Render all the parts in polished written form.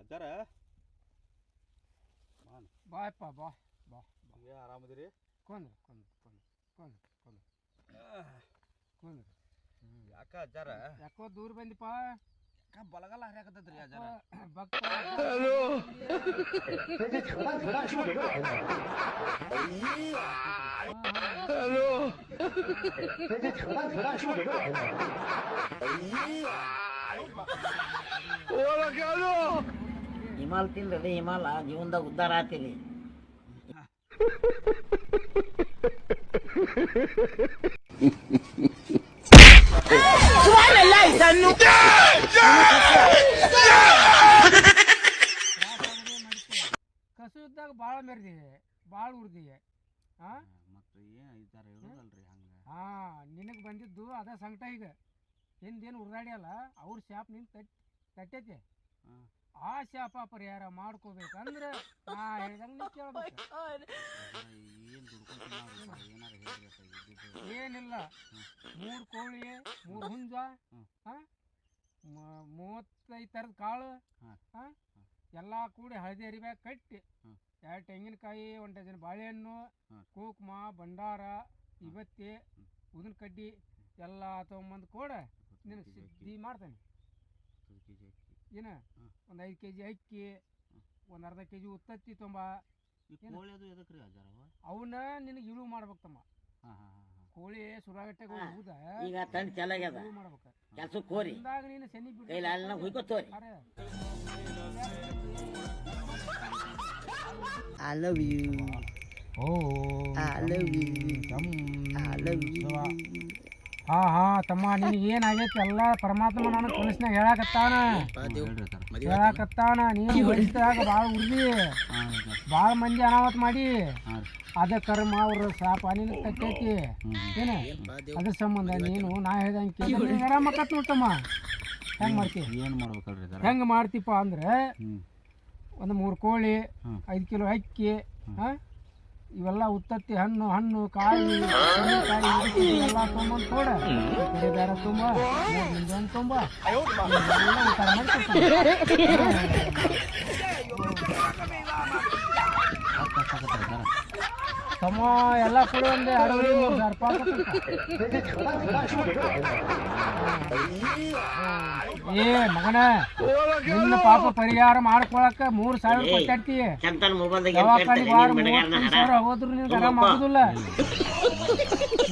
ಅಜ್ಜಾರ ಬಾಯಪ್ಪ ಬಾ ಬಾ ಆರಾಮದಿರಿ? ಕೊಂದ್ರಿ ಕೊಂದ್ರಿ ಕೊಂದ್ರಿ ಕೊಂದ್ರಿ ಕೊಂದ್ರಿ ಯಾಕ ಅಜ್ಜಾರ? ಯಾಕೋ ದೂರ ಬಂದಿಪ್ಪ. ಯಾಕ ಬಲಗಲ್ಲ ಹರಿಯಾಕತ್ತೈತ್ರಿ ಅಜ್ಜಾರ? ಭಕ್ತ ಹಿಮಾಲ್ ತಿನ್ರಿ, ಹಿಮಾಲ ಜೀವನದಾಗ ಉದ್ಧಾರ ಆತೀರಿ. ಕಸು ಇದ್ದಾಗ ಭಾಳ ಮೆರೆದಿವೆ, ಭಾಳ ಉರ್ದಿವೆ. ಮತ್ತೆ ಏನು ಈ ಥರ ಇರೋದಲ್ರಿ ಹಂಗೆ? ನಿನಗೆ ಬಂದಿದ್ದು ಅದ ಸಂಕಟ. ಈಗ ಹಿಂದೇನು ಉರ್ದಾಡಿಯಲ್ಲ ಅವ್ರ ಶಾಪ್ ನಿನ್ ತಟ್ಟೈತಿ. ಆ ಶಾಪ ಪರಿಹಾರ ಮಾಡ್ಕೋಬೇಕಂದ್ರೆ ನಾ ಹೇಳ್ದಂಗೆ ನೀ ಕೇಳ್ಬೇಕು. ಏನಿಲ್ಲ, 3 ಕೋಳಿ, 3 ಹುಂಜ, 35 ಥರದ ಕಾಳು, ಎಲ್ಲ ಕೂಡಿ ಹಳದಿ ಅರಿಬ್ಯಾಗ ಕಟ್ಟಿ 2 ತೆಂಗಿನಕಾಯಿ, 1 ಡಜನ್ ಬಾಳೆಹಣ್ಣು, ಕುಂಕುಮ, ಭಂಡಾರ, ಇವತ್ತಿ, ಉದಿನ ಕಡ್ಡಿ ಎಲ್ಲ ತೊಗೊಂಬಂದು ಕೂಡ ನಿನಗೆ ಸಿದ್ಧಿ ಮಾಡ್ತಾನೆ. ಏನ ಒಂದು 5 kg ಅಕ್ಕಿ, ಒಂದು ಅರ್ಧ kg ಉತ್ತತ್ತಿ ತೊಂಬ. ಅವನ್ನ ನಿನಗೆ ಇಳು ಮಾಡ್ಬೇಕು ತಮ್ಮ. ಕೋಳಿ ಸುರಾಗಟ್ಟೆಗೆ ಹೋಗುದ ಈಗ ತಂಡ ಚೆನ್ನಾಗ್ಯದ, ಮಾಡ್ಬೇಕು. ಕೆಲ್ಸಕ್ಕೆ ಹೋರಿ, ಅಂದಾಗ ನೀನು Shani ಕೈಲಾಲಿನ ಹುಯ್ಕೋತೋರಿ. I love you. I love you. I love you. ತಮ್ಮ, ನಿನಗೆ ಏನಾಗೈತಿ ಎಲ್ಲ ಪರಮಾತ್ಮ ನನಗೆ ಕನಸಿನಾಗ ಹೇಳಾಕತ್ತಾನ. ನೀನು ವಯಸ್ಸಾಗ ಭಾಳ ಉರ್ದಿ, ಭಾಳ ಮಂದಿ ಅನಾವತ್ ಮಾಡಿ, ಅದ ಕರ್ಮ ಅವ್ರ ಶಾಪ ನಿನಗೆ ತಟ್ಟೈತಿ. ಏನ ಅದ್ರ ಸಂಬಂಧ ನೀನು ನಾ ಹೇಳ್ದಂಗೆ ಆರಾಮಕ್ಕತ್ ನೋಡ್ತಮ್ಮ. ಹೆಂಗೆ ಮಾಡ್ತಿ? ಏನು ಮಾಡ್ಬೇಕಲ್ರಿ? ಹೆಂಗೆ ಮಾಡ್ತೀಪ ಅಂದ್ರೆ ಒಂದು 3 ಕೋಳಿ, 5 ಕಿಲೋ ಅಕ್ಕಿ, ಇವೆಲ್ಲ ಉತ್ತತ್ತಿ, ಹಣ್ಣು ಕಾಯಿ ಎಲ್ಲ ತೊಗೊಂಬಂದು ಕೊಡ. ಬೇರೆ ತುಂಬ 3 ನಿಂಬೆಹಣ್ಣು ತುಂಬ ಊಟ ತಮ್ಮ. ಎಲ್ಲ ಕೂಡ ಒಂದು 2,500 ರೂಪಾಯಿ. ಏ ಮಗನ, ನಿನ್ನ ಪಾಪ ಪರಿಹಾರ ಮಾಡ್ಕೊಳಕ 3,000 ಕೊಟ್ಟಾಡ್ತಿ. ದವಾಖಾನಿಗೆ 30,000 ಹೋದ್ರು ನಿನ್ಗೆ ಆರಾಮ ಆಗುದಿಲ್ಲ.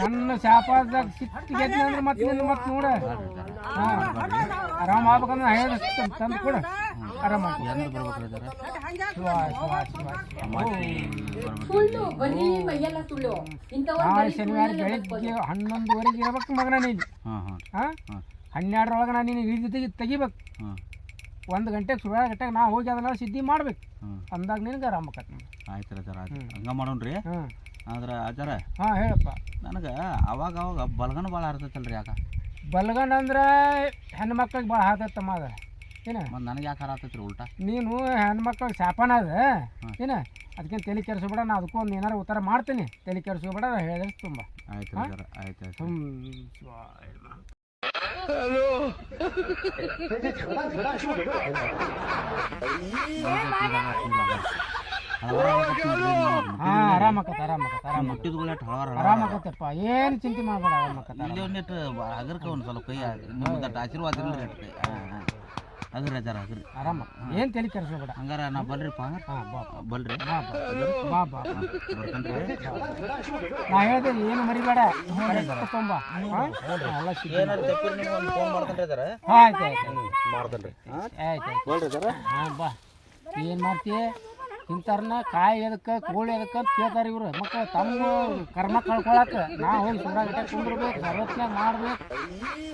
ನನ್ನ ಶಾಪದಾಗ ಸಿಟ್ಟಿಗೆದ್ನಿ ಅಂದ್ರೆ ಮತ್ತೆ ನಿನ್ನ ಮತ್ತೆ ನೋಡ ಆರಾಮ ಆಗ್ಬೇಕಂದ್ರೆ ಹೇಳ ತಂದು ಕೂಡ ಆರಾಮ. ಶನಿವಾರ ಬೆಳಿಗ್ಗೆ 11:30 ಇರ್ಬೇಕು ಮಗನ. ನೀನು 12 ನಾನು ನೀನು ಹಿಡಿದು ತೆಗಿಬೇಕು. 1 ಗಂಟೆಗೆ ಸುರಾಗಟ್ಟೆಗೆ ನಾ ಹೋಗಿ ಅದನ್ನ ಸಿದ್ಧಿ ಮಾಡ್ಬೇಕು. ಅಂದಾಗ ನಿನಗೆ ಆರಾಮ ಆಕತ್. ಆಯ್ತು ಅಜ್ಜಾರ, ಹಂಗೆ ಮಾಡೋಣ್ರಿ. ಆದ್ರೆ ಅಜ್ಜಾರ ಹೇಳಪ್ಪ. ನನಗೆ ಅವಾಗ ಬಲಗನ ಭಾಳ ಹರ್ತೈತಲ್ರಿ? ಯಾಕ ಬಲಗನ್ ಅಂದ್ರೆ ಹೆಣ್ಮಕ್ಳಿಗೆ ಭಾಳ ಹಾತತ್ತಮ್ಮ. ಅದ ಏನ ನನಗೆ ಯಾಕೆ ಹರತೈತ್ರಿ ಉಲ್ಟಾ? ನೀನು ಹೆಣ್ಮಕ್ಳಿಗೆ ಶಾಪನ ಅದ ಏನ, ಅದಕ್ಕೇನು ತಲೆ ಕೆಡಿಸ್ಬೇಡ. ನಾ ಅದಕ್ಕೂ ಒಂದು ಏನಾರು ಉತ್ತರ ಮಾಡ್ತೀನಿ, ತಲೆ ಕೆಡಿಸ್ಬೇಡ. ಹೇಳಿದ್ರೆ ತುಂಬ ಆಯ್ತು ಅಜ್ಜಾರ, ಆಯ್ತು. ಆರಾಮಕ್ಕತ್ತಪ್ಪ, ಏನು ಚಿಂತೆ ಮಾಡ್ಬೇಡ. ಹಗರ್ಕ ಒಂದು ಸ್ವಲ್ಪ ಕೈ ನಿಮ್ದು ಆಶೀರ್ವಾದ ಹಗ್ರಿ ಅಜ್ಜಾರ, ಹಗ್ರಿ. ಆರಾಮ, ಏನು ತಲೆ ಕೆಡಿಸ್ಬೇಡ. ಹಂಗಾರ ನಾ ಬಲ್ರಿಪ್ಪ. ಬಲ್ರಿ, ನಾ ಹೇಳ್ದೆ ಏನು ಮರಿಬೇಡ. ತುಂಬ ಬಾ. ಏನು ಮಾಡ್ತೀಯ? ಇಂಥವ್ರನ್ನ ಕಾಯಿ ಎದಕ್ಕೆ, ಕೋಳಿ ಎದಕ್ಕೆ ಅಂತ ಕೇಳ್ತಾರೆ ಇವ್ರು ಮಕ್ಕಳು. ತಮ್ಮ ಕರ್ಮ ಕಳ್ಕೊಳಕ್ಕೆ ನಾ ಹೋಗಿ ಸುರಾಗಟ್ಟೆ ಕುಂದಿರ್ಬೇಕು, ಸರ್ವತ್ನಾಗ ಮಾಡ್ಬೇಕು.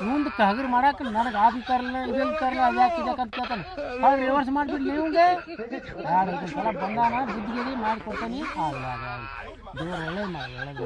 ಮುಂದಕ್ಕೆ ಹಗರು ಮಾಡಕ್ಕೆ ನನಗೆ ಆದಂತಾರಲ್ಲ, ಇದಂತಾರಲ್ಲ, ಅದ್ಯಾಕೆ ಇದಕ್ಕಂತ ಕೇಳ್ತಾನೆ. ಅವ್ರು ರಿವರ್ಸ್ ಮಾಡಿಬಿಡ್ಲಿ ನಿಮ್ಗೆ. ಯಾರು ಸಲ ಬಂದಾನ ಬುದ್ಧಿಗಿರಿ ಮಾಡಿಕೊಡ್ತಾನೆ. ದೇವ್ರು ಒಳ್ಳೇದು ಮಾಡಿ, ಒಳ್ಳೇದು.